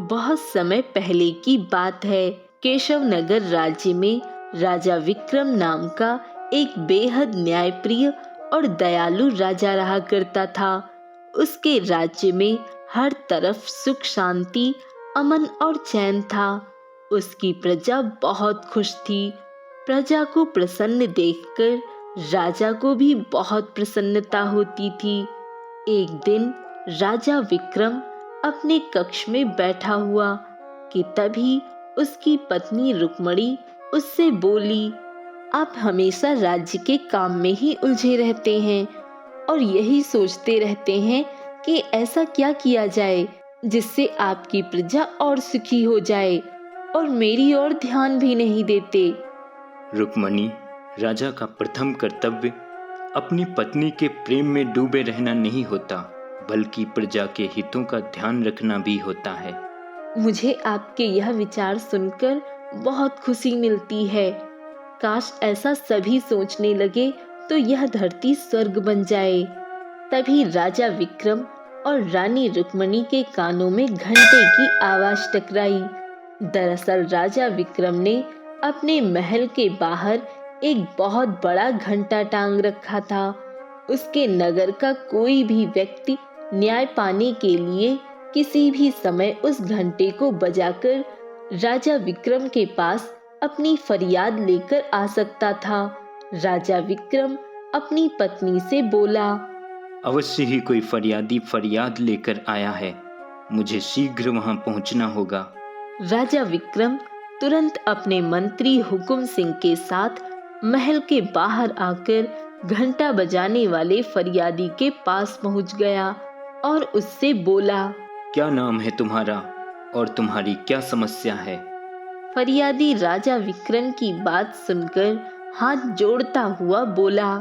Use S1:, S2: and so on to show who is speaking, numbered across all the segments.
S1: बहुत समय पहले की बात है। केशव नगर राज्य में राजा विक्रम नाम का एक बेहद न्यायप्रिय और दयालु राजा रहा करता था। उसके राज्य में हर तरफ सुख शांति, अमन और चैन था। उसकी प्रजा बहुत खुश थी। प्रजा को प्रसन्न देखकर राजा को भी बहुत प्रसन्नता होती थी। एक दिन राजा विक्रम अपने कक्ष में बैठा हुआ कि तभी उसकी पत्नी रुक्मणी उससे बोली, आप हमेशा राज्य के काम में ही उलझे रहते हैं और यही सोचते रहते हैं कि ऐसा क्या किया जाए जिससे आपकी प्रजा और सुखी हो जाए, और मेरी ओर ध्यान भी नहीं देते।
S2: रुक्मणी, राजा का प्रथम कर्तव्य अपनी पत्नी के प्रेम में डूबे रहना नहीं होता, बल्कि प्रजा के हितों का ध्यान रखना भी होता है।
S1: मुझे आपके यह विचार सुनकर बहुत खुशी मिलती है। काश ऐसा सभी सोचने लगे तो यह धरती स्वर्ग बन जाए। तभी राजा विक्रम और रानी रुक्मणी के कानों में घंटे की आवाज टकराई। दरअसल राजा विक्रम ने अपने महल के बाहर एक बहुत बड़ा घंटा टांग रखा था। उसके नगर का कोई भी व्यक्ति न्याय पाने के लिए किसी भी समय उस घंटे को बजाकर राजा विक्रम के पास अपनी फरियाद लेकर आ सकता था। राजा विक्रम अपनी पत्नी से बोला,
S2: अवश्य ही कोई फरियादी फरियाद लेकर आया है, मुझे शीघ्र वहां पहुंचना होगा।
S1: राजा विक्रम तुरंत अपने मंत्री हुकुम सिंह के साथ महल के बाहर आकर घंटा बजाने वाले फरियादी के पास पहुंच गया और उससे बोला,
S2: क्या नाम है तुम्हारा और तुम्हारी क्या समस्या है?
S1: फरियादी राजा विक्रम की बात सुनकर हाथ जोड़ता हुआ बोला,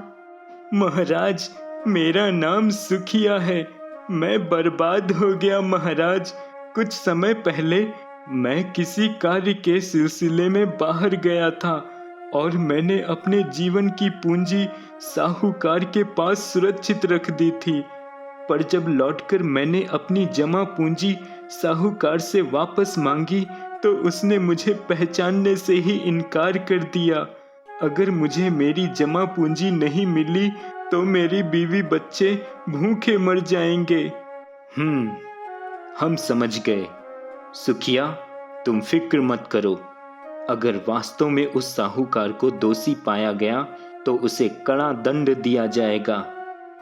S3: महाराज, मेरा नाम सुखिया है। मैं बर्बाद हो गया महाराज। कुछ समय पहले मैं किसी कार्य के सिलसिले में बाहर गया था और मैंने अपने जीवन की पूंजी साहूकार के पास सुरक्षित रख दी थी, पर जब लौटकर मैंने अपनी जमा पूंजी साहूकार से वापस मांगी तो उसने मुझे पहचानने से ही इनकार कर दिया। अगर मुझे मेरी जमा पूंजी नहीं मिली तो मेरी बीवी बच्चे भूखे मर जाएंगे।
S2: हम समझ गए। सुखिया, तुम फिक्र मत करो। अगर वास्तव में उस साहूकार को दोषी पाया गया तो उसे कड़ा दंड दिया जाएगा।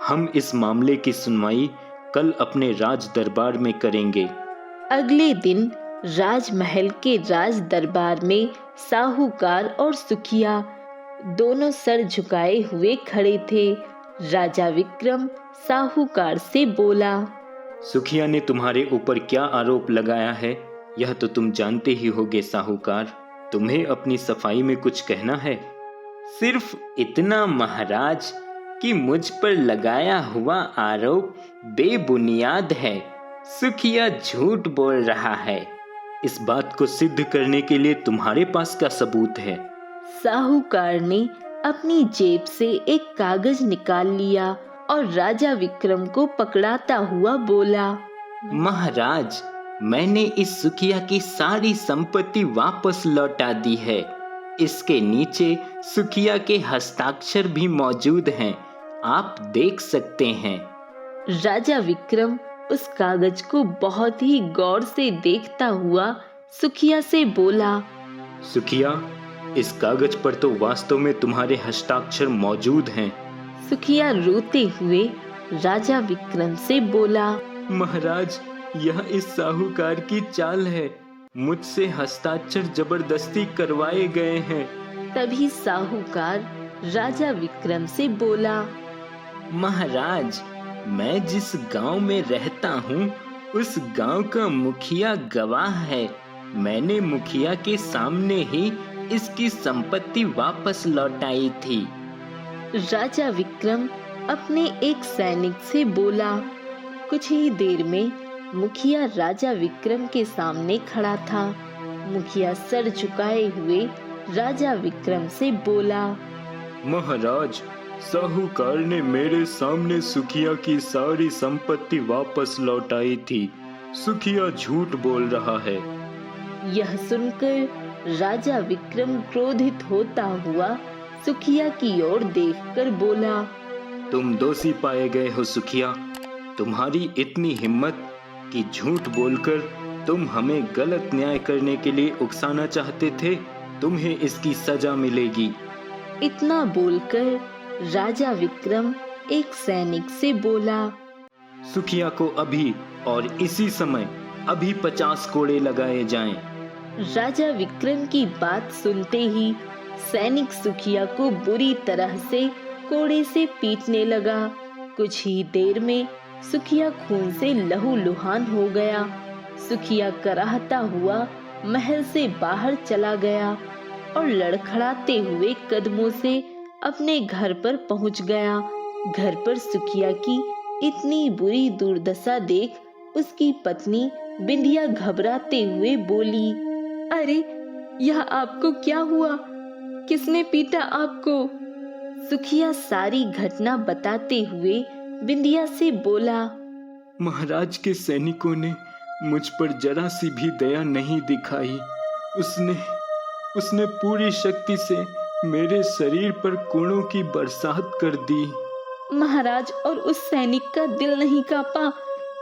S2: हम इस मामले की सुनवाई कल अपने राज दरबार में करेंगे।
S1: अगले दिन राजमहल के राज दरबार में साहूकार और सुखिया दोनों सर झुकाए हुए खड़े थे। राजा विक्रम साहूकार से बोला,
S2: सुखिया ने तुम्हारे ऊपर क्या आरोप लगाया है यह तो तुम जानते ही होगे साहूकार। तुम्हें अपनी सफाई में कुछ कहना है?
S4: सिर्फ इतना महाराज कि मुझ पर लगाया हुआ आरोप बेबुनियाद है। सुखिया झूठ बोल रहा है।
S2: इस बात को सिद्ध करने के लिए तुम्हारे पास क्या सबूत है?
S1: साहूकार ने अपनी जेब से एक कागज निकाल लिया और राजा विक्रम को पकड़ाता हुआ बोला,
S4: महाराज, मैंने इस सुखिया की सारी संपत्ति वापस लौटा दी है। इसके नीचे सुखिया के हस्ताक्षर भी मौजूद हैं, आप देख सकते हैं।
S1: राजा विक्रम उस कागज को बहुत ही गौर से देखता हुआ सुखिया से बोला,
S2: सुखिया, इस कागज पर तो वास्तव में तुम्हारे हस्ताक्षर मौजूद हैं।
S1: सुखिया रोते हुए राजा विक्रम से बोला,
S3: महाराज, यह इस साहूकार की चाल है। मुझसे हस्ताक्षर जबरदस्ती करवाए गए हैं।
S1: तभी साहूकार राजा विक्रम से बोला,
S4: महाराज, मैं जिस गांव में रहता हूँ उस गांव का मुखिया गवाह है। मैंने मुखिया के सामने ही इसकी संपत्ति वापस लौटाई थी।
S1: राजा विक्रम अपने एक सैनिक से बोला। कुछ ही देर में मुखिया राजा विक्रम के सामने खड़ा था। मुखिया सर झुकाए हुए राजा विक्रम से बोला,
S3: महाराज, साहूकार ने मेरे सामने सुखिया की सारी संपत्ति वापस लौटाई थी। सुखिया झूठ बोल रहा है।
S1: यह सुनकर राजा विक्रम क्रोधित होता हुआ सुखिया की ओर देखकर बोला,
S2: तुम दोषी पाए गए हो सुखिया। तुम्हारी इतनी हिम्मत कि झूठ बोलकर तुम हमें गलत न्याय करने के लिए उकसाना चाहते थे। तुम्हें इसकी सजा मिलेगी।
S1: इतना बोलकर राजा विक्रम एक सैनिक से बोला,
S2: सुखिया को अभी और इसी समय अभी 50 कोड़े लगाए जाएं।
S1: राजा विक्रम की बात सुनते ही सैनिक सुखिया को बुरी तरह से कोड़े से पीटने लगा। कुछ ही देर में सुखिया खून से लहूलुहान हो गया। सुखिया कराहता हुआ महल से बाहर चला गया और लड़खड़ाते हुए कदमों से अपने घर पर पहुंच गया। घर पर सुखिया की इतनी बुरी दुर्दशा देख उसकी पत्नी बिंदिया घबराते हुए बोली, अरे यह आपको क्या हुआ? किसने पीटा आपको? सुखिया सारी घटना बताते हुए बिंदिया से बोला,
S3: महाराज के सैनिकों ने मुझ पर जरा सी भी दया नहीं दिखाई। उसने पूरी शक्ति से मेरे शरीर पर कोड़ों की बरसात कर दी।
S1: महाराज और उस सैनिक का दिल नहीं कांपा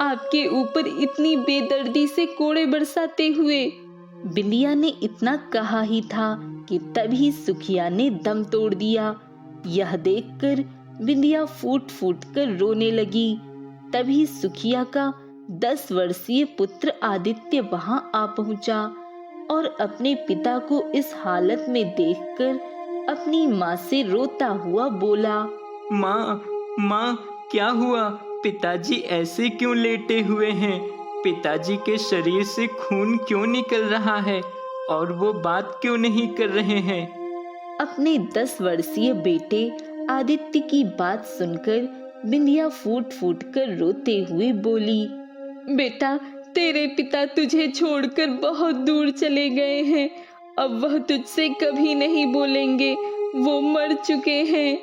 S1: आपके ऊपर इतनी बेदर्दी से कोड़े बरसाते हुए। बिंदिया ने इतना कहा ही था कि तभी सुखिया ने दम तोड़ दिया। यह देखकर बिंदिया फूट फूट कर रोने लगी। तभी सुखिया का 10 वर्षीय पुत्र आदित्य वहां आ पहुंचा और अपने पिता को इस हालत में देखकर अपनी माँ से रोता हुआ बोला,
S4: माँ क्या हुआ? पिताजी ऐसे क्यों लेटे हुए हैं? पिताजी के शरीर से खून क्यों निकल रहा है और वो बात क्यों नहीं कर रहे हैं?
S1: अपने 10 वर्षीय बेटे आदित्य की बात सुनकर बिंदिया फूट फूट कर रोते हुए बोली, बेटा तेरे पिता तुझे छोड़कर बहुत दूर चले गए हैं। अब वह तुझसे कभी नहीं बोलेंगे, वो मर चुके हैं।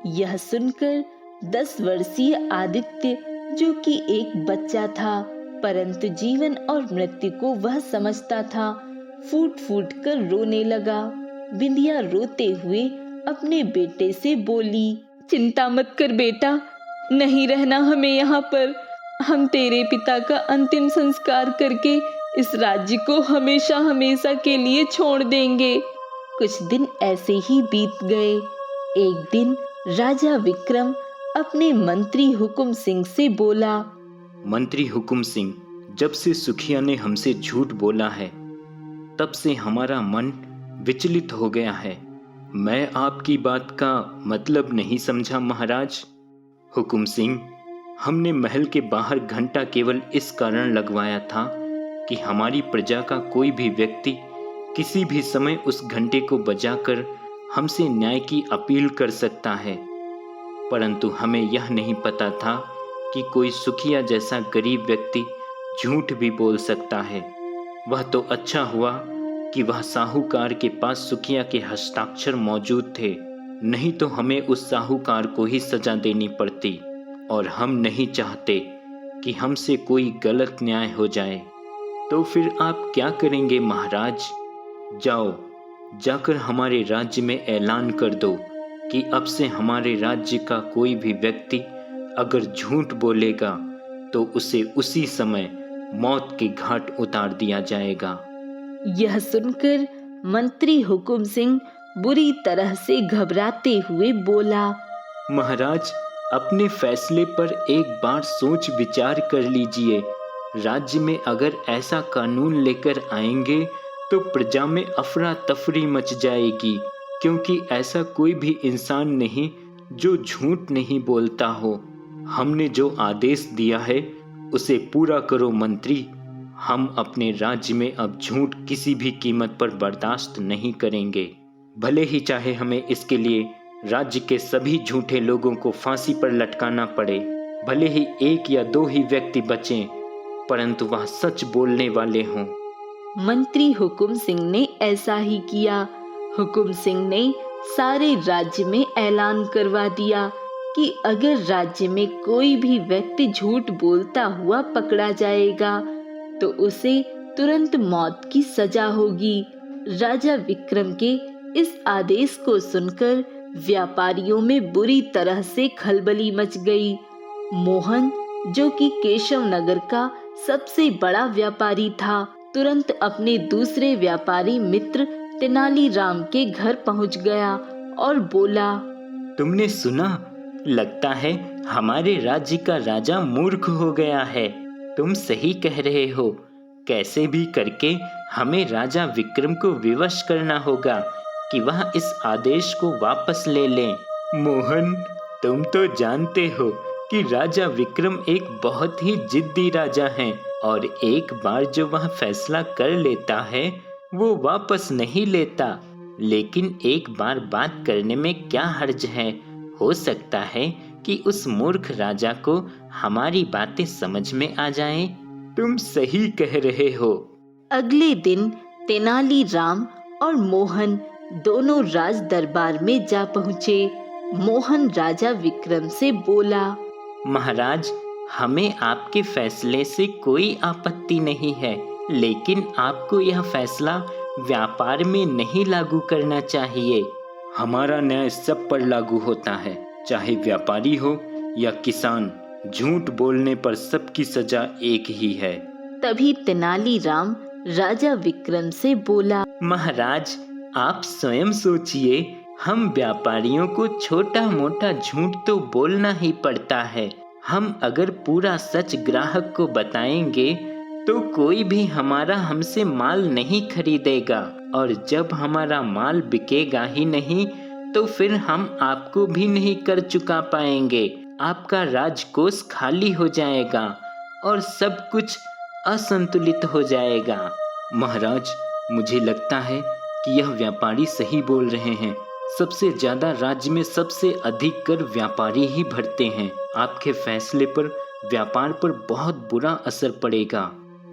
S1: यह सुनकर 10 वर्षीय आदित्य, जो कि एक बच्चा था परंतु जीवन और मृत्यु को वह समझता था, फूट फूट कर रोने लगा। बिंदिया रोते हुए अपने बेटे से बोली, चिंता मत कर बेटा, नहीं रहना हमें यहाँ पर। हम तेरे पिता का अंतिम संस्कार करके इस राज्य को हमेशा हमेशा के लिए छोड़ देंगे। कुछ दिन ऐसे ही बीत गए। एक दिन राजा विक्रम अपने मंत्री हुकुम सिंह से बोला,
S2: मंत्री हुकुम सिंह, जब से सुखिया ने हमसे झूठ बोला है तब से हमारा मन विचलित हो गया है। मैं आपकी बात का मतलब नहीं समझा महाराज। हुकुम सिंह, हमने महल के बाहर घंटा केवल इस कारण लगवाया था कि हमारी प्रजा का कोई भी व्यक्ति किसी भी समय उस घंटे को बजाकर हमसे न्याय की अपील कर सकता है, परंतु हमें यह नहीं पता था कि कोई सुखिया जैसा गरीब व्यक्ति झूठ भी बोल सकता है। वह तो अच्छा हुआ कि वह साहूकार के पास सुखिया के हस्ताक्षर मौजूद थे, नहीं तो हमें उस साहूकार को ही सजा देनी पड़ती और हम नहीं चाहते कि हमसे कोई गलत न्याय हो जाए। तो फिर आप क्या करेंगे महाराज? जाओ, जाकर हमारे राज्य में ऐलान कर दो कि अब से हमारे राज्य का कोई भी व्यक्ति अगर झूठ बोलेगा तो उसे उसी समय मौत के घाट उतार दिया जाएगा।
S1: यह सुनकर मंत्री हुकुम सिंह बुरी तरह से घबराते हुए बोला,
S2: महाराज, अपने फैसले पर एक बार सोच विचार कर लीजिए। राज्य में अगर ऐसा कानून लेकर आएंगे तो प्रजा में अफरा तफरी मच जाएगी, क्योंकि ऐसा कोई भी इंसान नहीं जो झूठ नहीं बोलता हो। हमने जो आदेश दिया है उसे पूरा करो मंत्री। हम अपने राज्य में अब झूठ किसी भी कीमत पर बर्दाश्त नहीं करेंगे, भले ही चाहे हमें इसके लिए राज्य के सभी झूठे लोगों को फांसी पर लटकाना पड़े। भले ही 1 या 2 ही व्यक्ति बचें, परंतु वह सच बोलने वाले हों।
S1: मंत्री हुकुम सिंह ने ऐसा ही किया। हुकुम सिंह ने सारे राज्य में ऐलान करवा दिया कि अगर राज्य में कोई भी व्यक्ति झूठ बोलता हुआ पकड़ा जाएगा तो उसे तुरंत मौत की सजा होगी। राजा विक्रम के इस आदेश को सुनकर व्यापारियों में बुरी तरह से खलबली मच गई। मोहन, जो कि केशव नगर का सबसे बड़ा व्यापारी था, तुरंत अपने दूसरे व्यापारी मित्र तेनालीराम के घर पहुंच गया और बोला,
S4: तुमने सुना? लगता है हमारे राज्य का राजा मूर्ख हो गया है। तुम सही कह रहे हो। कैसे भी करके हमें राजा विक्रम को विवश करना होगा कि वह इस आदेश को वापस ले लें। मोहन, तुम तो जानते हो कि राजा विक्रम एक बहुत ही जिद्दी राजा हैं और एक बार जो वह फैसला कर लेता है वो वापस नहीं लेता। लेकिन एक बार बात करने में क्या हर्ज है? हो सकता है कि उस मूर्ख राजा को हमारी बातें समझ में आ जाएं।
S3: तुम सही कह रहे हो।
S1: अगले दिन तेनालीराम और मोहन दोनों राज दरबार में जा पहुँचे। मोहन राजा विक्रम से बोला,
S4: महाराज, हमें आपके फैसले से कोई आपत्ति नहीं है, लेकिन आपको यह फैसला व्यापार में नहीं लागू करना चाहिए।
S2: हमारा न्याय सब पर लागू होता है, चाहे व्यापारी हो या किसान। झूठ बोलने पर सबकी सजा एक ही है।
S1: तभी तेनालीराम राजा विक्रम से बोला,
S4: महाराज, आप स्वयं सोचिए, हम व्यापारियों को छोटा मोटा झूठ तो बोलना ही पड़ता है। हम अगर पूरा सच ग्राहक को बताएंगे तो कोई भी हमारा हमसे माल नहीं खरीदेगा, और जब हमारा माल बिकेगा ही नहीं तो फिर हम आपको भी नहीं कर चुका पाएंगे। आपका राजकोष खाली हो जाएगा और सब कुछ असंतुलित हो जाएगा।
S2: महाराज, मुझे लगता है कि यह व्यापारी सही बोल रहे हैं। सबसे ज्यादा राज्य में सबसे अधिक कर व्यापारी ही भरते हैं। आपके फैसले पर व्यापार पर बहुत बुरा असर पड़ेगा।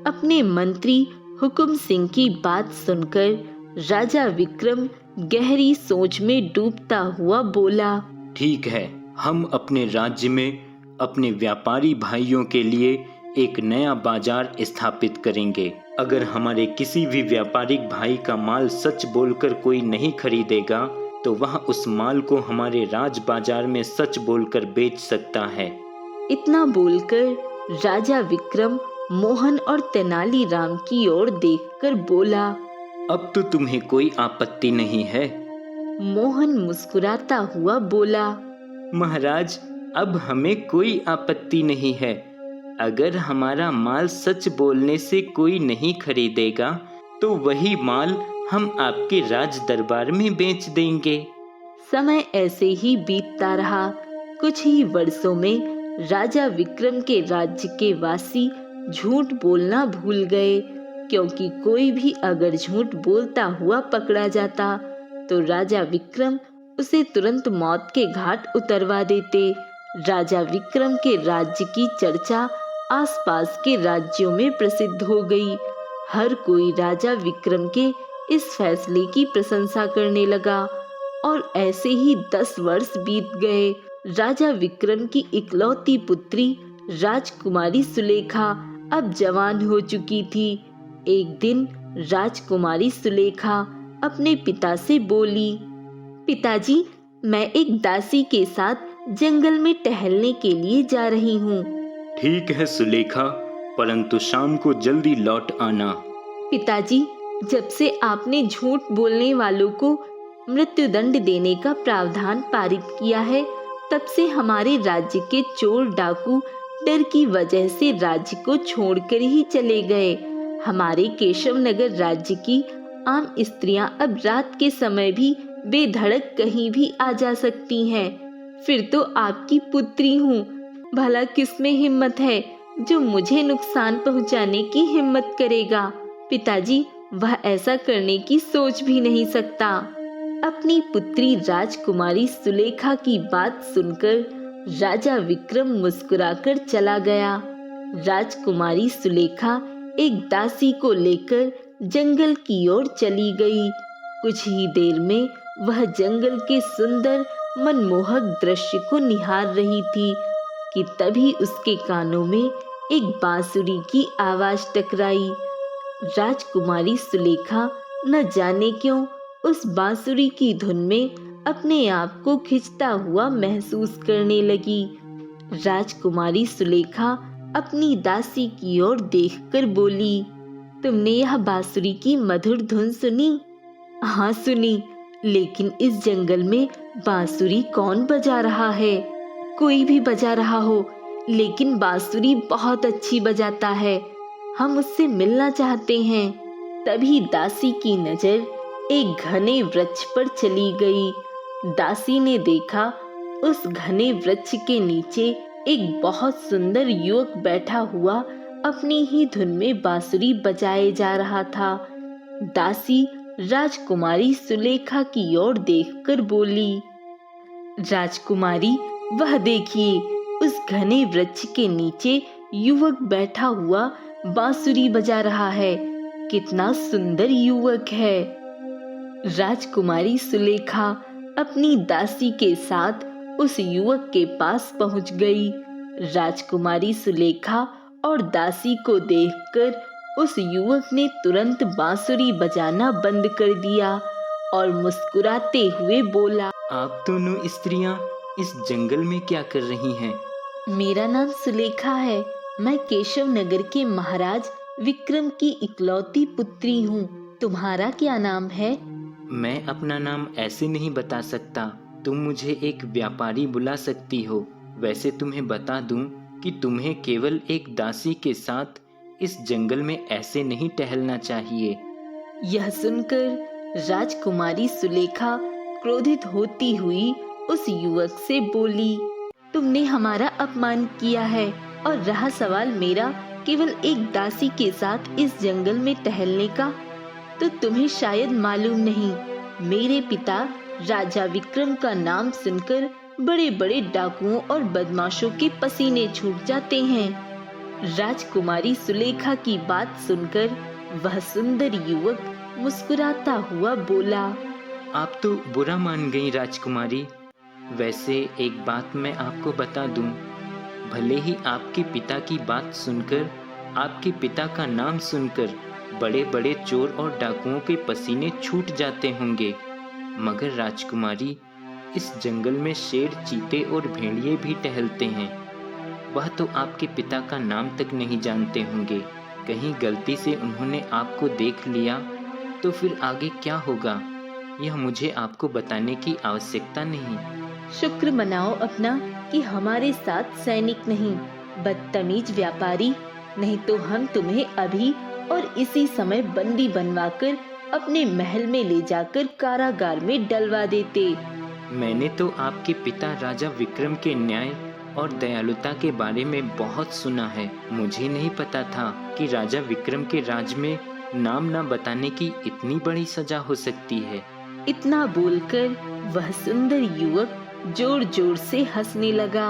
S1: अपने मंत्री हुकुम सिंह की बात सुनकर राजा विक्रम गहरी सोच में डूबता हुआ बोला,
S2: ठीक है, हम अपने राज्य में अपने व्यापारी भाइयों के लिए एक नया बाजार स्थापित करेंगे। अगर हमारे किसी भी व्यापारिक भाई का माल सच बोलकर कोई नहीं खरीदेगा तो वह उस माल को हमारे राज बाजार में सच बोलकर बेच सकता है।
S1: इतना बोलकर राजा विक्रम मोहन और तेनालीराम की ओर देखकर बोला,
S2: अब तो तुम्हें कोई आपत्ति नहीं है?
S1: मोहन मुस्कुराता हुआ बोला,
S4: महाराज, अब हमें कोई आपत्ति नहीं है। अगर हमारा माल सच बोलने से कोई नहीं खरीदेगा तो वही माल हम आपके राज दरबार में बेच देंगे।
S1: समय ऐसे ही बीतता रहा। कुछ ही वर्षों में राजा विक्रम के राज्य के वासी झूठ बोलना भूल गए, क्योंकि कोई भी अगर झूठ बोलता हुआ पकड़ा जाता तो राजा विक्रम उसे तुरंत मौत के घाट उतरवा देते। राजा विक्रम के राज्य की चर्चा आसपास के राज्यों में प्रसिद्ध हो गई। हर कोई राजा विक्रम के इस फैसले की प्रशंसा करने लगा और ऐसे ही 10 वर्ष बीत गए। राजा विक्रम की इकलौती पुत्री राजकुमारी सुलेखा अब जवान हो चुकी थी। एक दिन राजकुमारी सुलेखा अपने पिता से बोली, पिताजी, मैं एक दासी के साथ जंगल में टहलने के लिए जा रही हूँ।
S2: ठीक है सुलेखा, परंतु शाम को जल्दी लौट आना।
S1: पिताजी, जब से आपने झूठ बोलने वालों को मृत्युदंड देने का प्रावधान पारित किया है, तब से हमारे राज्य के चोर डाकू डर की वजह से राज्य को छोड़कर ही चले गए। हमारे केशव नगर राज्य की आम स्त्रियां अब रात के समय भी बेधड़क कहीं भी आ जा सकती हैं। फिर तो आपकी पुत्री हूँ, भला किसमें हिम्मत है जो मुझे नुकसान पहुँचाने की हिम्मत करेगा। पिताजी, वह ऐसा करने की सोच भी नहीं सकता। अपनी पुत्री राजकुमारी सुलेखा की बात सुनकर राजा विक्रम मुस्कुराकर चला गया। राजकुमारी सुलेखा एक दासी को लेकर जंगल की ओर चली गई। कुछ ही देर में वह जंगल के सुंदर मनमोहक दृश्य को निहार रही थी कि तभी उसके कानों में एक बांसुरी की आवाज टकराई। राजकुमारी सुलेखा न जाने क्यों उस बांसुरी की धुन में अपने आप को खिंचता हुआ महसूस करने लगी। राजकुमारी सुलेखा अपनी दासी की ओर देखकर बोली, तुमने यह बांसुरी की मधुर धुन सुनी? हाँ सुनी, लेकिन इस जंगल में बांसुरी कौन बजा रहा है? कोई भी बजा रहा हो, लेकिन बांसुरी बहुत अच्छी बजाता है। हम उससे मिलना चाहते हैं। तभी दासी की नजर एक घने वृक्ष पर चली गई। दासी ने देखा उस घने वृक्ष के नीचे एक बहुत सुंदर युवक बैठा हुआ अपनी ही धुन में बांसुरी बजाए जा रहा था। दासी राजकुमारी सुलेखा की ओर देखकर बोली, राजकुमारी, वह देखिए, उस घने वृक्ष के नीचे युवक बैठा हुआ बांसुरी बजा रहा है। कितना सुंदर युवक है। राजकुमारी सुलेखा अपनी दासी के साथ उस युवक के पास पहुंच गई। राजकुमारी सुलेखा और दासी को देखकर उस युवक ने तुरंत बांसुरी बजाना बंद कर दिया और मुस्कुराते हुए बोला,
S4: आप दोनों स्त्रियां इस जंगल में क्या कर रही हैं?
S1: मेरा नाम सुलेखा है। मैं केशव नगर के महाराज विक्रम की इकलौती पुत्री हूँ। तुम्हारा क्या नाम है?
S4: मैं अपना नाम ऐसे नहीं बता सकता। तुम मुझे एक व्यापारी बुला सकती हो। वैसे तुम्हें बता दूं कि तुम्हें केवल एक दासी के साथ इस जंगल में ऐसे नहीं टहलना चाहिए।
S1: यह सुनकर राजकुमारी सुलेखा क्रोधित होती हुई उस युवक से बोली, तुमने हमारा अपमान किया है और रहा सवाल मेरा केवल एक दासी के साथ इस जंगल में टहलने का, तो तुम्हें शायद मालूम नहीं, मेरे पिता राजा विक्रम का नाम सुनकर बड़े बड़े डाकुओं और बदमाशों के पसीने छूट जाते हैं। राजकुमारी सुलेखा की बात सुनकर वह सुंदर युवक मुस्कुराता हुआ बोला,
S4: आप तो बुरा मान गई राजकुमारी। वैसे एक बात मैं आपको बता दूं, भले ही आपके पिता की बात सुनकर, आपके पिता का नाम सुनकर बड़े बड़े चोर और डाकुओं के पसीने छूट जाते होंगे, मगर राजकुमारी, इस जंगल में शेर, चीते और भेड़िए भी टहलते हैं। वह तो आपके पिता का नाम तक नहीं जानते होंगे। कहीं गलती से उन्होंने आपको देख लिया तो फिर आगे क्या होगा, यह मुझे आपको बताने की आवश्यकता नहीं।
S1: शुक्र मनाओ अपना कि हमारे साथ सैनिक नहीं, बदतमीज व्यापारी, नहीं तो हम तुम्हें अभी और इसी समय बंदी बनवाकर अपने महल में ले जाकर कारागार में डलवा देते।
S4: मैंने तो आपके पिता राजा विक्रम के न्याय और दयालुता के बारे में बहुत सुना है। मुझे नहीं पता था कि राजा विक्रम के राज में नाम न बताने की इतनी बड़ी सजा हो सकती है।
S1: इतना बोलकर वह सुंदर युवक जोर जोर से हंसने लगा।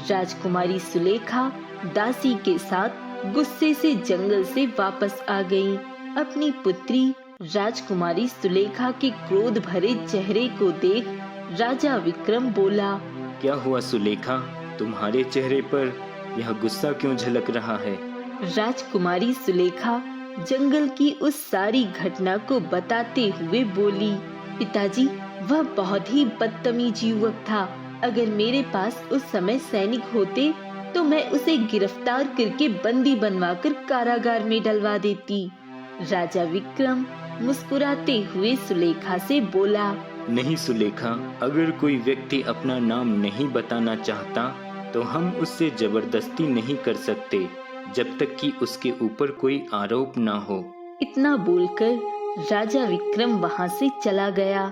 S1: राजकुमारी सुलेखा दासी के साथ गुस्से से जंगल से वापस आ गई। अपनी पुत्री राजकुमारी सुलेखा के क्रोध भरे चेहरे को देख राजा विक्रम बोला,
S2: क्या हुआ सुलेखा, तुम्हारे चेहरे पर यह गुस्सा क्यों झलक रहा है?
S1: राजकुमारी सुलेखा जंगल की उस सारी घटना को बताते हुए बोली, पिताजी, वह बहुत ही बदतमीज युवक था। अगर मेरे पास उस समय सैनिक होते तो मैं उसे गिरफ्तार करके बंदी बनवाकर कारागार में डलवा देती। राजा विक्रम मुस्कुराते हुए सुलेखा से बोला,
S2: नहीं सुलेखा, अगर कोई व्यक्ति अपना नाम नहीं बताना चाहता तो हम उससे जबरदस्ती नहीं कर सकते जब तक कि उसके ऊपर कोई आरोप ना हो।
S1: इतना बोलकर राजा विक्रम वहां से चला गया।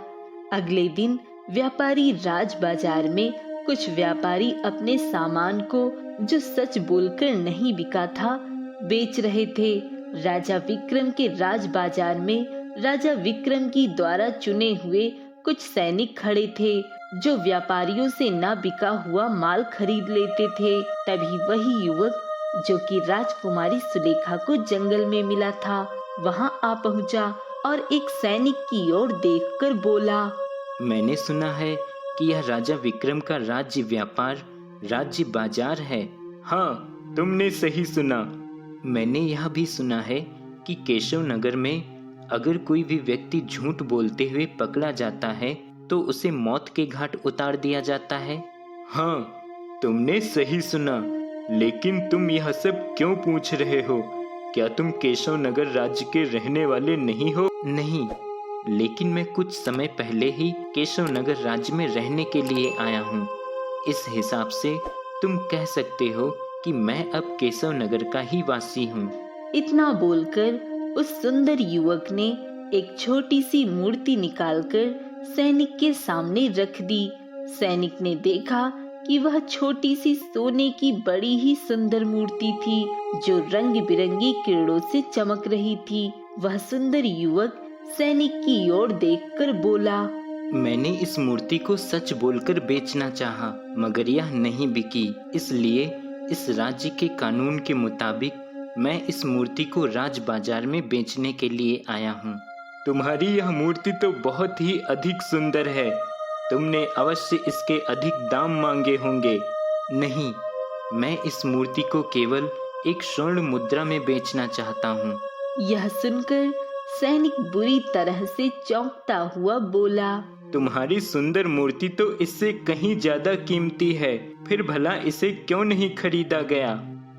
S1: अगले दिन व्यापारी राज बाजार में कुछ व्यापारी अपने सामान को, जो सच बोलकर नहीं बिका था, बेच रहे थे। राजा विक्रम के राज बाजार में राजा विक्रम की द्वारा चुने हुए कुछ सैनिक खड़े थे जो व्यापारियों से ना बिका हुआ माल खरीद लेते थे। तभी वही युवक जो कि राजकुमारी सुलेखा को जंगल में मिला था वहां आ पहुंचा और एक सैनिक की ओर देखकर बोला,
S4: मैंने सुना है कि यह राजा विक्रम का राज्य व्यापार राज्य बाजार है।
S2: हाँ,
S3: तुमने सही सुना।
S2: मैंने यह भी सुना है कि केशव नगर में अगर कोई भी व्यक्ति झूठ बोलते हुए पकड़ा जाता है तो उसे मौत के घाट उतार दिया जाता है।
S3: हाँ, तुमने सही सुना। लेकिन तुम यह सब क्यों पूछ रहे हो? क्या तुम केशव नगर राज्य के रहने वाले नहीं हो?
S2: नहीं, लेकिन मैं कुछ समय पहले ही केशव नगर राज्य में रहने के लिए आया हूँ। इस हिसाब से तुम कह सकते हो कि मैं अब केशव नगर का ही वासी हूँ।
S1: इतना बोलकर उस सुंदर युवक ने एक छोटी सी मूर्ति निकालकर सैनिक के सामने रख दी। सैनिक ने देखा कि वह छोटी सी सोने की बड़ी ही सुंदर मूर्ति थी जो रंग बिरंगी किरणों से चमक रही थी। वह सुंदर युवक सैनिक की ओर देखकर बोला,
S2: मैंने इस मूर्ति को सच बोलकर बेचना चाहा, मगर यह नहीं बिकी। इसलिए इस राज्य के कानून के मुताबिक मैं इस मूर्ति को राज बाजार में बेचने के लिए आया हूँ।
S3: तुम्हारी यह मूर्ति तो बहुत ही अधिक सुंदर है। तुमने अवश्य इसके अधिक दाम मांगे होंगे।
S2: नहीं, मैं इस मूर्ति को केवल एक स्वर्ण मुद्रा में बेचना चाहता हूँ।
S1: यह सुनकर सैनिक बुरी तरह से चौंकता हुआ बोला,
S3: तुम्हारी सुंदर मूर्ति तो इससे कहीं ज्यादा कीमती है, फिर भला इसे क्यों नहीं खरीदा गया?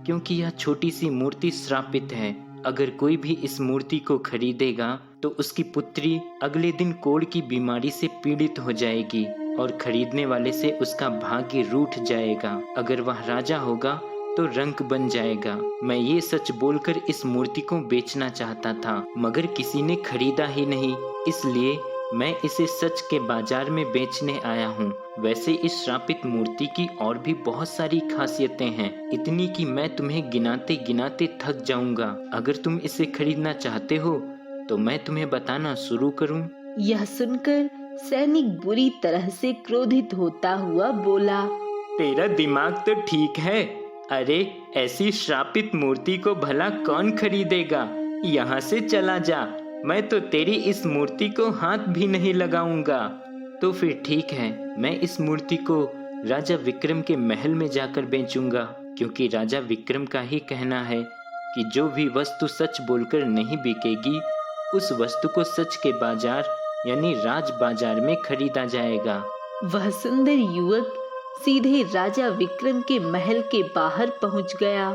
S2: क्योंकि यह छोटी सी मूर्ति श्रापित है। अगर कोई भी इस मूर्ति को खरीदेगा तो उसकी पुत्री अगले दिन कोढ़ की बीमारी से पीड़ित हो जाएगी और खरीदने वाले से उसका भाग्य रूठ जाएगा। अगर वह राजा होगा तो रंक बन जाएगा। मैं ये सच बोलकर इस मूर्ति को बेचना चाहता था, मगर किसी ने खरीदा ही नहीं, इसलिए मैं इसे सच के बाजार में बेचने आया हूँ। वैसे इस श्रापित मूर्ति की और भी बहुत सारी खासियतें हैं, इतनी कि मैं तुम्हें गिनाते गिनाते थक जाऊंगा। अगर तुम इसे खरीदना चाहते हो तो मैं तुम्हें बताना शुरू करूं?
S1: यह सुनकर सैनिक बुरी तरह से क्रोधित होता हुआ बोला,
S3: तेरा दिमाग तो ठीक है। अरे ऐसी श्रापित मूर्ति को भला कौन खरीदेगा? यहाँ से चला जा, मैं तो तेरी इस मूर्ति को हाथ भी नहीं लगाऊंगा।
S2: तो फिर ठीक है, मैं इस मूर्ति को राजा विक्रम के महल में जाकर बेचूंगा, क्योंकि राजा विक्रम का ही कहना है कि जो भी वस्तु सच बोलकर नहीं बिकेगी उस वस्तु को सच के बाजार यानी राज बाजार में खरीदा जाएगा।
S1: वह सुंदर युवक सीधे राजा विक्रम के महल के बाहर पहुंच गया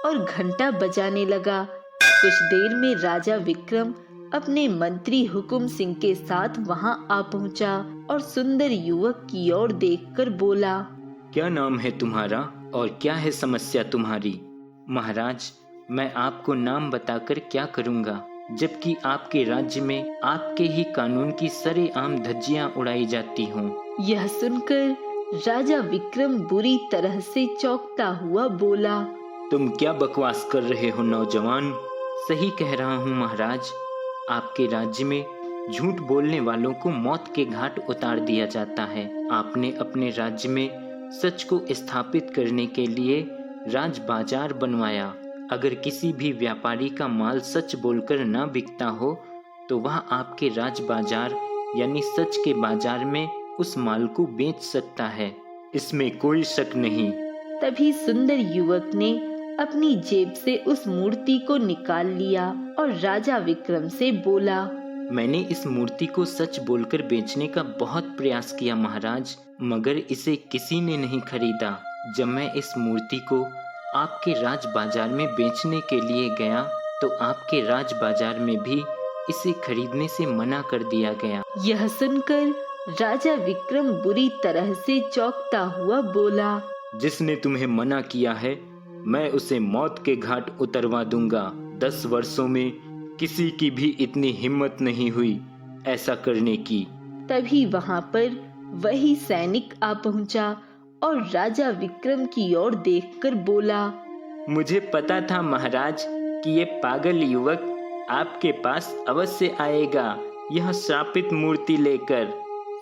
S1: और घंटा बजाने लगा। कुछ देर में राजा विक्रम अपने मंत्री हुकुम सिंह के साथ वहां आ पहुंचा और सुंदर युवक की ओर देखकर बोला,
S2: क्या नाम है तुम्हारा और क्या है समस्या तुम्हारी? महाराज, मैं आपको नाम बताकर क्या करूंगा, जबकि आपके राज्य में आपके ही कानून की सरेआम धज्जियां उड़ाई जाती हों।
S1: यह सुनकर राजा विक्रम बुरी तरह से चौंकता हुआ बोला,
S2: तुम क्या बकवास कर रहे हो नौजवान? सही कह रहा हूँ महाराज, आपके राज्य में झूठ बोलने वालों को मौत के घाट उतार दिया जाता है। आपने अपने राज्य में सच को स्थापित करने के लिए राज बाजार बनवाया। अगर किसी भी व्यापारी का माल सच बोलकर ना बिकता हो तो वह आपके राज बाजार यानी सच के बाजार में उस माल को बेच सकता है,
S3: इसमें कोई शक नहीं।
S1: तभी सुंदर युवक ने अपनी जेब से उस मूर्ति को निकाल लिया और राजा विक्रम से बोला,
S2: मैंने इस मूर्ति को सच बोलकर बेचने का बहुत प्रयास किया महाराज, मगर इसे किसी ने नहीं खरीदा। जब मैं इस मूर्ति को आपके राज बाजार में बेचने के लिए गया तो आपके राज बाजार में भी इसे खरीदने से मना कर दिया गया।
S1: यह सुनकर राजा विक्रम बुरी तरह से चौंकता हुआ बोला,
S3: जिसने तुम्हें मना किया है मैं उसे मौत के घाट उतरवा दूंगा। 10 वर्षों में किसी की भी इतनी हिम्मत नहीं हुई ऐसा करने की।
S1: तभी वहां पर वही सैनिक आ पहुंचा और राजा विक्रम की ओर देखकर बोला,
S3: मुझे पता था महाराज कि ये पागल युवक आपके पास अवश्य आएगा यह श्रापित मूर्ति लेकर।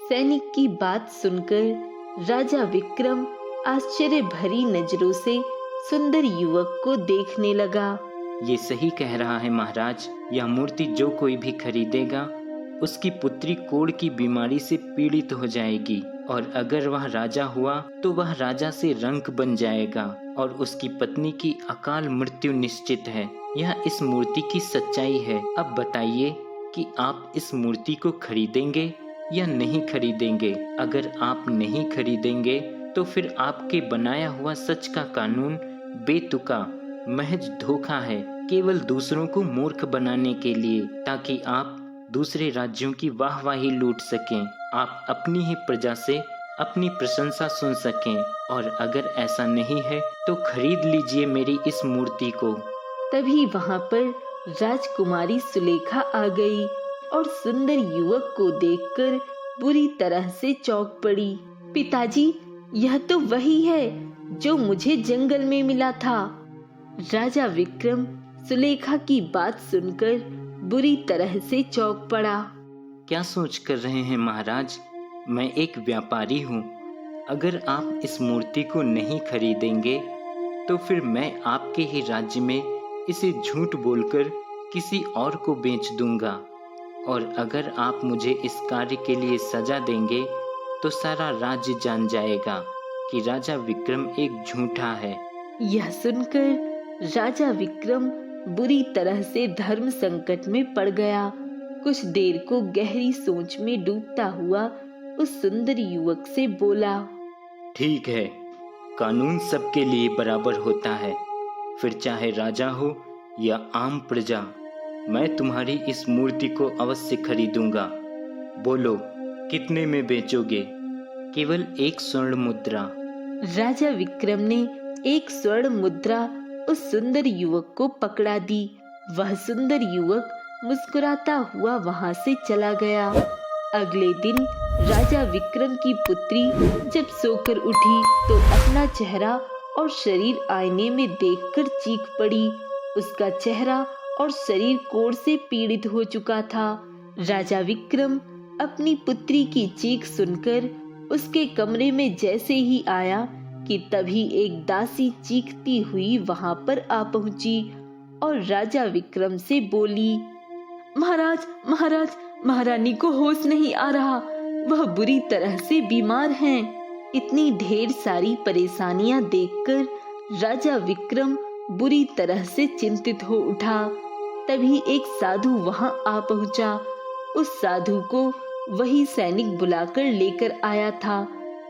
S1: सैनिक की बात सुनकर राजा विक्रम आश्चर्य भरी नजरों से सुंदर युवक को देखने लगा।
S2: ये सही कह रहा है महाराज, यह मूर्ति जो कोई भी खरीदेगा उसकी पुत्री कोढ़ की बीमारी से पीड़ित हो जाएगी
S4: और अगर वह राजा हुआ तो वह राजा से रंक बन जाएगा और उसकी पत्नी की अकाल मृत्यु निश्चित है। यह इस मूर्ति की सच्चाई है। अब बताइए कि आप इस मूर्ति को खरीदेंगे या नहीं खरीदेंगे। अगर आप नहीं खरीदेंगे तो फिर आपके बनाया हुआ सच का कानून बेतुका महज धोखा है, केवल दूसरों को मूर्ख बनाने के लिए, ताकि आप दूसरे राज्यों की वाहवाही लूट सकें, आप अपनी ही प्रजा से अपनी प्रशंसा सुन सकें। और अगर ऐसा नहीं है तो खरीद लीजिए मेरी इस मूर्ति को।
S1: तभी वहां पर राजकुमारी सुलेखा आ गई और सुंदर युवक को देखकर बुरी तरह से चौंक पड़ी। पिताजी, यह तो वही है जो मुझे जंगल में मिला था। राजा विक्रम सुलेखा की बात सुनकर बुरी तरह से चौंक पड़ा।
S4: क्या सोच कर रहे हैं महाराज? मैं एक व्यापारी हूँ। अगर आप इस मूर्ति को नहीं खरीदेंगे तो फिर मैं आपके ही राज्य में इसे झूठ बोलकर किसी और को बेच दूंगा। और अगर आप मुझे इस कार्य के लिए सजा देंगे तो सारा राज्य जान जाएगा कि राजा विक्रम एक झूठा है।
S1: यह सुनकर राजा विक्रम बुरी तरह से धर्म संकट में पड़ गया। कुछ देर को गहरी सोच में डूबता हुआ उस सुंदर युवक से बोला,
S4: ठीक है, कानून सबके लिए बराबर होता है, फिर चाहे राजा हो या आम प्रजा। मैं तुम्हारी इस मूर्ति को अवश्य खरीदूंगा। बोलो, कितने में बेचोगे? केवल 1 स्वर्ण मुद्रा।
S1: राजा विक्रम ने 1 स्वर्ण मुद्रा उस सुंदर युवक को पकड़ा दी। वह सुंदर युवक मुस्कुराता हुआ वहां से चला गया। अगले दिन राजा विक्रम की पुत्री जब सोकर उठी तो अपना चेहरा और शरीर आईने में देखकर चीख पड़ी। उसका चेहरा और शरीर कोढ़ से पीड़ित हो चुका था। राजा विक्रम अपनी पुत्री की चीख सुनकर उसके कमरे में जैसे ही आया कि तभी एक दासी चीखती हुई वहां पर आ पहुंची और राजा विक्रम से बोली, महाराज, महाराज, महारानी को होश नहीं आ रहा, वह बुरी तरह से बीमार हैं। इतनी ढेर सारी परेशानियां देखकर राजा विक्रम बुरी तरह से चिंतित हो उठा। तभी एक साधु वहां आ पहुंचा। उस साधु को वही सैनिक बुलाकर लेकर आया था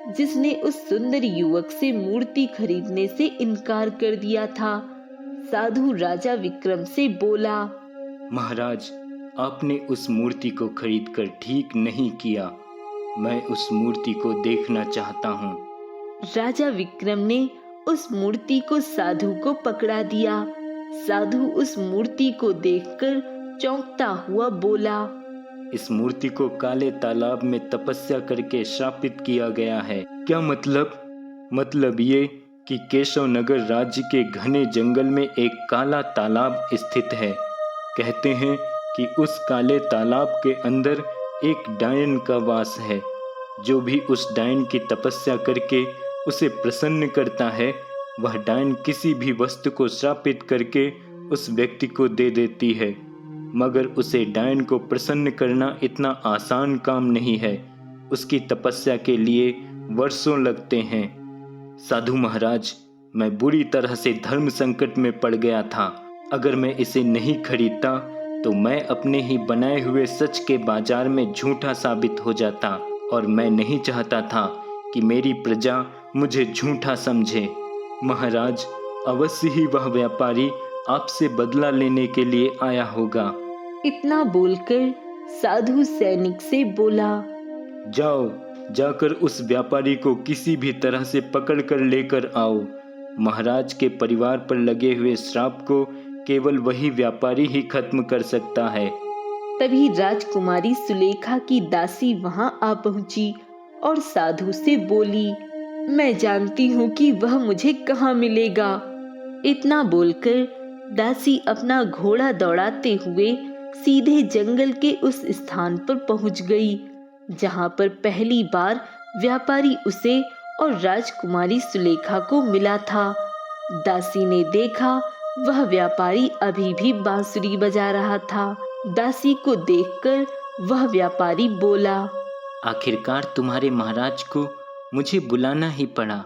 S1: जिसने उस सुंदर युवक से मूर्ति खरीदने से इनकार कर दिया था। साधु राजा विक्रम से बोला,
S2: महाराज, आपने उस मूर्ति को खरीदकर ठीक नहीं किया। मैं उस मूर्ति को देखना चाहता हूँ।
S1: राजा विक्रम ने उस मूर्ति को साधु को पकड़ा दिया। साधु उस मूर्ति को देखकर चौंकता हुआ बोला,
S2: इस मूर्ति को काले तालाब में तपस्या करके श्रापित किया गया है। क्या मतलब? मतलब ये कि केशव नगर राज्य के घने जंगल में एक काला तालाब स्थित है। कहते हैं कि उस काले तालाब के अंदर एक डायन का वास है। जो भी उस डायन की तपस्या करके उसे प्रसन्न करता है, वह डायन किसी भी वस्तु को श्रापित करके उस व्यक्ति को दे देती है। मगर उसे डायन को प्रसन्न करना इतना आसान काम नहीं है। उसकी तपस्या के लिए वर्षों लगते हैं। साधु महाराज, मैं बुरी तरह से धर्म संकट में पड़ गया था। अगर मैं इसे नहीं खरीदता तो मैं अपने ही बनाए हुए सच के बाजार में झूठा साबित हो जाता, और मैं नहीं चाहता था कि मेरी प्रजा मुझे झूठा समझे। महाराज, अवश्य ही वह व्यापारी आपसे बदला लेने के लिए आया होगा।
S1: इतना बोलकर साधु सैनिक से बोला,
S2: जाओ, जाकर उस व्यापारी को किसी भी तरह से पकड़ कर लेकर आओ। महाराज के परिवार पर लगे हुए श्राप को केवल वही व्यापारी ही खत्म कर सकता है।
S1: तभी राजकुमारी सुलेखा की दासी वहां आ पहुंची और साधु से बोली, मैं जानती हूँ कि वह मुझे कहाँ मिलेगा। इतना बोलकर दासी अपना घोड़ा दौड़ाते हुए सीधे जंगल के उस स्थान पर पहुंच गई जहां पर पहली बार व्यापारी उसे और राजकुमारी सुलेखा को मिला था। दासी ने देखा वह व्यापारी अभी भी बांसुरी बजा रहा था। दासी को देखकर वह व्यापारी बोला,
S4: आखिरकार तुम्हारे महाराज को मुझे बुलाना ही पड़ा।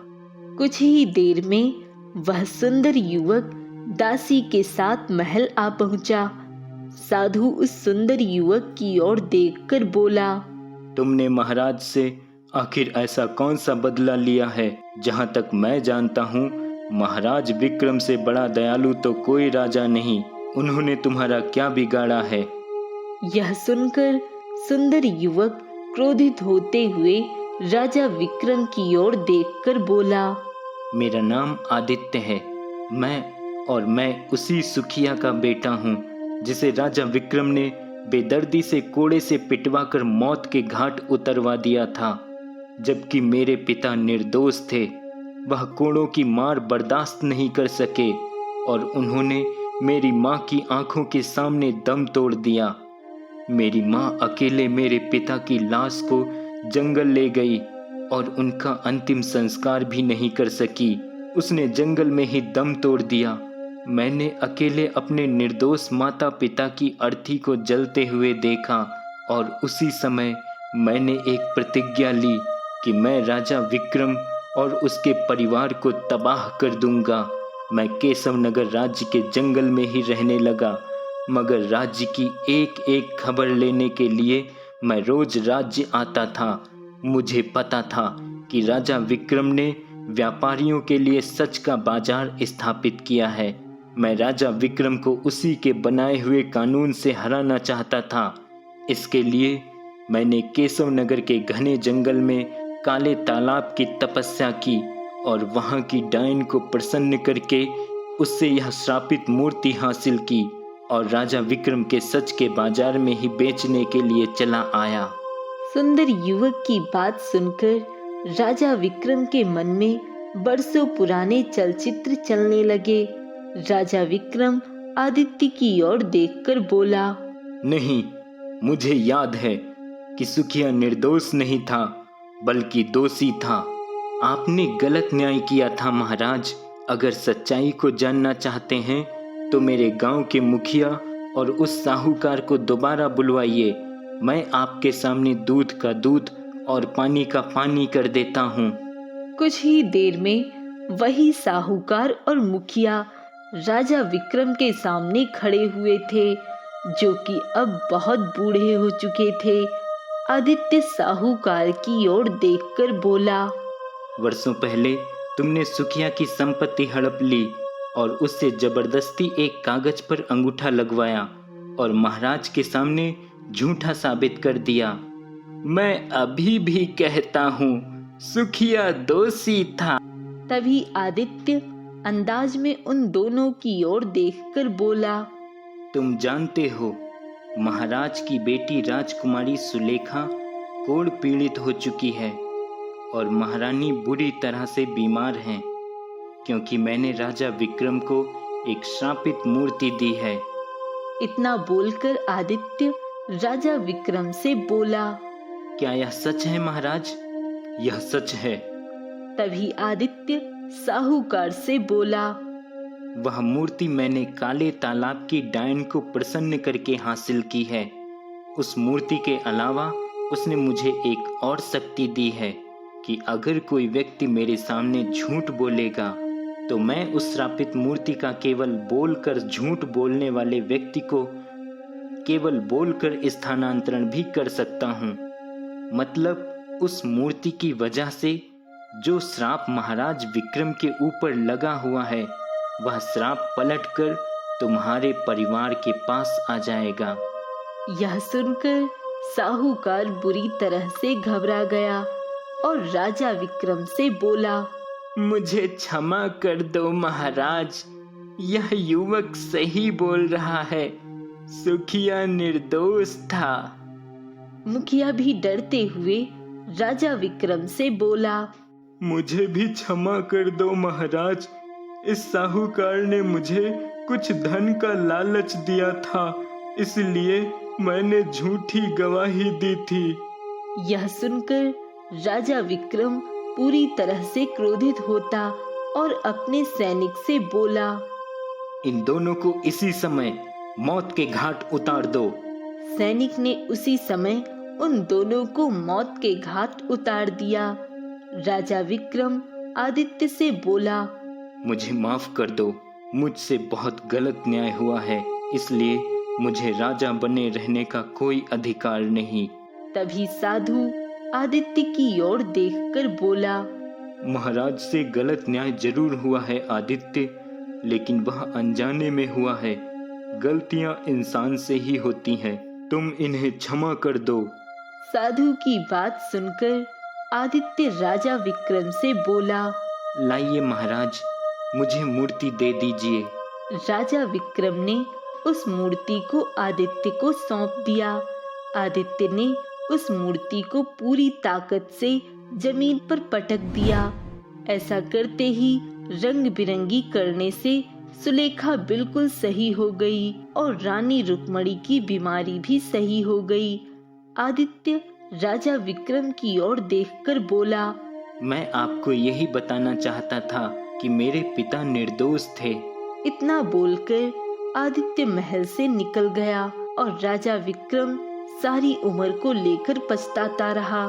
S1: कुछ ही देर में वह सुंदर युवक दासी के साथ महल आ पहुंचा। साधु उस सुंदर युवक की ओर देखकर बोला,
S2: तुमने महाराज से आखिर ऐसा कौन सा बदला लिया है? जहाँ तक मैं जानता हूँ, महाराज विक्रम से बड़ा दयालु तो कोई राजा नहीं। उन्होंने तुम्हारा क्या बिगाड़ा है?
S1: यह सुनकर सुंदर युवक क्रोधित होते हुए राजा विक्रम की ओर देखकर बोला,
S4: मेरा नाम आदित्य है। मैं उसी सुखिया का बेटा हूँ जिसे राजा विक्रम ने बेदर्दी से कोड़े से पिटवाकर मौत के घाट उतरवा दिया था, जबकि मेरे पिता निर्दोष थे। वह कोड़ों की मार बर्दाश्त नहीं कर सके और उन्होंने मेरी माँ की आंखों के सामने दम तोड़ दिया। मेरी माँ अकेले मेरे पिता की लाश को जंगल ले गई और उनका अंतिम संस्कार भी नहीं कर सकी। उसने जंगल में ही दम तोड़ दिया। मैंने अकेले अपने निर्दोष माता पिता की अर्थी को जलते हुए देखा और उसी समय मैंने एक प्रतिज्ञा ली कि मैं राजा विक्रम और उसके परिवार को तबाह कर दूंगा। मैं केशव नगर राज्य के जंगल में ही रहने लगा, मगर राज्य की एक एक खबर लेने के लिए मैं रोज राज्य आता था। मुझे पता था कि राजा विक्रम ने व्यापारियों के लिए सच का बाजार स्थापित किया है। मैं राजा विक्रम को उसी के बनाए हुए कानून से हराना चाहता था। इसके लिए मैंने केशव नगर के घने जंगल में काले तालाब की तपस्या की और वहां की डायन को प्रसन्न करके उससे यह श्रापित मूर्ति हासिल की और राजा विक्रम के सच के बाजार में ही बेचने के लिए चला आया।
S1: सुंदर युवक की बात सुनकर राजा विक्रम के मन में बरसों पुराने चलचित्र चलने लगे। राजा विक्रम आदित्य की ओर देखकर बोला,
S2: नहीं, मुझे याद है कि सुखिया निर्दोष नहीं था बल्कि दोषी था।
S4: आपने गलत न्याय किया था महाराज।
S2: अगर सच्चाई को जानना चाहते हैं तो मेरे गांव के मुखिया और उस साहूकार को दोबारा बुलवाइए। मैं आपके सामने दूध का दूध और पानी का पानी कर देता हूँ।
S1: कुछ ही देर में वही साहूकार और मुखिया राजा विक्रम के सामने खड़े हुए थे, जो कि अब बहुत बूढ़े हो चुके थे। आदित्य साहूकार की ओर देखकर बोला,
S2: वर्षों पहले तुमने सुखिया की संपत्ति हड़प ली और उससे जबरदस्ती एक कागज पर अंगूठा लगवाया और महाराज के सामने झूठा साबित कर दिया।
S4: मैं अभी भी कहता हूँ सुखिया दोषी था।
S1: तभी आदित्य अंदाज में उन दोनों की ओर देखकर बोला,
S2: तुम जानते हो, महाराज की बेटी राजकुमारी सुलेखा कोढ़ पीड़ित हो चुकी है और महारानी बुरी तरह से बीमार हैं, क्योंकि मैंने राजा विक्रम को एक श्रापित मूर्ति दी है।
S1: इतना बोलकर आदित्य राजा विक्रम से बोला,
S2: क्या यह सच है महाराज? यह सच है।
S1: तभी आदित्य साहूकार से बोला,
S2: वह मूर्ति मैंने काले तालाब की डायन को प्रसन्न करके हासिल की है। उस मूर्ति के अलावा उसने मुझे एक और शक्ति दी है कि अगर कोई व्यक्ति मेरे सामने झूठ बोलेगा तो मैं उस श्रापित मूर्ति का केवल बोलकर झूठ बोलने वाले व्यक्ति को केवल बोलकर स्थानांतरण भी कर सकता हूँ। मतलब उस मूर्ति की वजह से जो श्राप महाराज विक्रम के ऊपर लगा हुआ है, वह श्राप पलटकर तुम्हारे परिवार के पास आ जाएगा।
S1: यह सुनकर साहूकार बुरी तरह से घबरा गया और राजा विक्रम से बोला,
S4: मुझे क्षमा कर दो महाराज, यह युवक सही बोल रहा है, सुखिया निर्दोष था।
S1: मुखिया भी डरते हुए राजा विक्रम से बोला,
S3: मुझे भी क्षमा कर दो महाराज, इस साहूकार ने मुझे कुछ धन का लालच दिया था, इसलिए मैंने झूठी गवाही दी थी।
S1: यह सुनकर राजा विक्रम पूरी तरह से क्रोधित होता और अपने सैनिक से बोला,
S2: इन दोनों को इसी समय मौत के घाट उतार दो।
S1: सैनिक ने उसी समय उन दोनों को मौत के घाट उतार दिया। राजा विक्रम आदित्य से बोला,
S2: मुझे माफ कर दो, मुझसे बहुत गलत न्याय हुआ है, इसलिए मुझे राजा बने रहने का कोई अधिकार नहीं।
S1: तभी साधु आदित्य की ओर देखकर बोला,
S2: महाराज से गलत न्याय जरूर हुआ है आदित्य, लेकिन वह अनजाने में हुआ है। गलतियां इंसान से ही होती हैं, तुम इन्हें क्षमा कर दो।
S1: साधु की बात सुनकर आदित्य राजा विक्रम से बोला,
S2: लाइए महाराज, मुझे मूर्ति दे दीजिए।
S1: राजा विक्रम ने उस मूर्ति को आदित्य को सौंप दिया। आदित्य ने उस मूर्ति को पूरी ताकत से जमीन पर पटक दिया। ऐसा करते ही रंग बिरंगी करने से सुलेखा बिल्कुल सही हो गई और रानी रुक्मणी की बीमारी भी सही हो गई। आदित्य राजा विक्रम की ओर देखकर बोला,
S2: मैं आपको यही बताना चाहता था कि मेरे पिता निर्दोष थे।
S1: इतना बोलकर आदित्य महल से निकल गया और राजा विक्रम सारी उम्र को लेकर पछताता रहा।